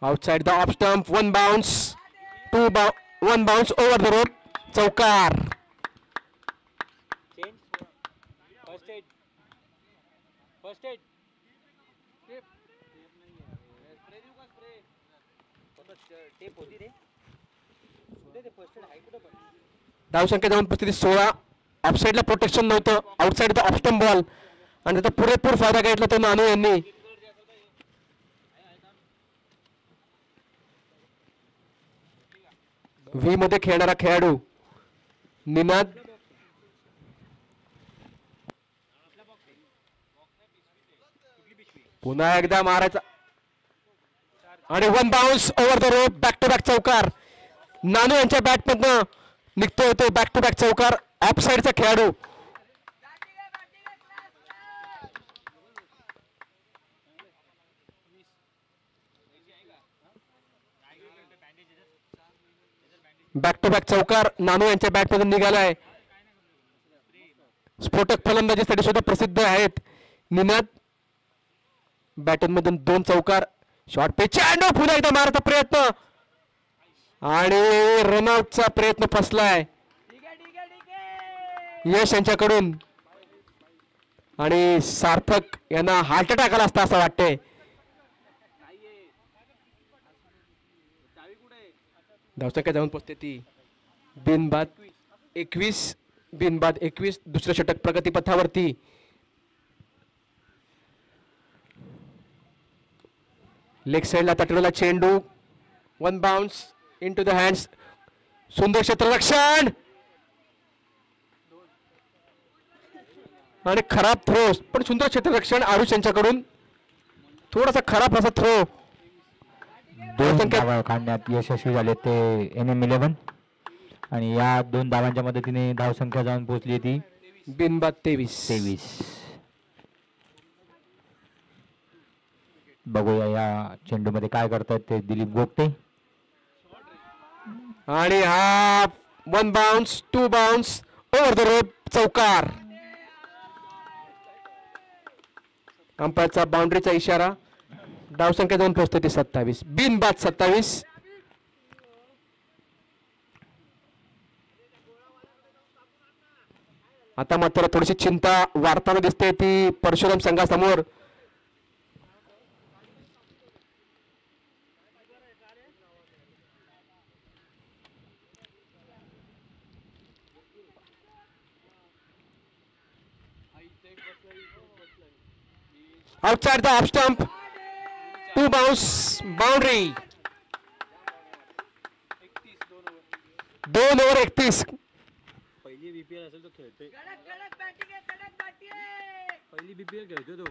Outside the off stump, one bounce, one bounce over the rope, चौकार. धावसंख्या जाऊन 35-16. ऑफसाईडला protection नव्हतं, outside the off stump ball आणि त्याचा पुरेपूर फायदा घेतला तो नानू यांनी. व्ही मध्ये खेळणारा खेळाडू निनाद पुन्हा एकदा मारायचा आणि one bounce over the rope, back to back चौकार. नानू यांच्या बॅटमधनं निघतोय तो बॅक टू बॅक चौकार. ऑफ साइडचा खेळाडू बॅक टू बॅक चौकार नानू यांच्या बॅटमधून निघालाय. स्फोटक फलंदाजीसाठी सुद्धा प्रसिद्ध आहेत निनाद. बॅटमधून 2 चौकार. शॉर्ट पिच चेंडू पुन्हा एकदा मारायचा प्रयत्न आणि रनआउटचा प्रयत्न फसलाय यश यांच्याकडून आणि सार्थक यांना हार्ट अटॅक आला असता असं वाटतंय. धावसंख्या जाऊन पोहोचते ती बिनबाद 21. दुसरं षटक प्रगतीपथावरती. लेग साइडला तटलेला चेंडू, one bounce into the hands. सुंदर क्षेत्ररक्षण आणि खराब थ्रो, पण सुंदर क्षेत्ररक्षण आरुष यांच्याकडून. थोडासा खराब असा थ्रो. 2 धावा काढण्यात यशस्वी झाले ते NM11 आणि या 2 धावांच्या मदतीने धावसंख्या जाऊन पोहोचली ती बिनबाद 23. बघूया या चेंडूमध्ये काय करतात ते दिलीप गोपटे. आणि हा one bounce, 2 bounce over the रोप, चौकार. अंपायरचा बाउंड्रीचा इशारा. धावसंख्या जाऊन पोहोचते ती 27. बिनबाद 27. आता मात्र थोडीशी चिंता वाढताना दिसते ती Parshuram संघासमोर. outside the off stump, 2 bounce, boundary. 2 over 31. पहिली BPL असेल तो खेळतोय. पहिली BPL खेळतोय तो.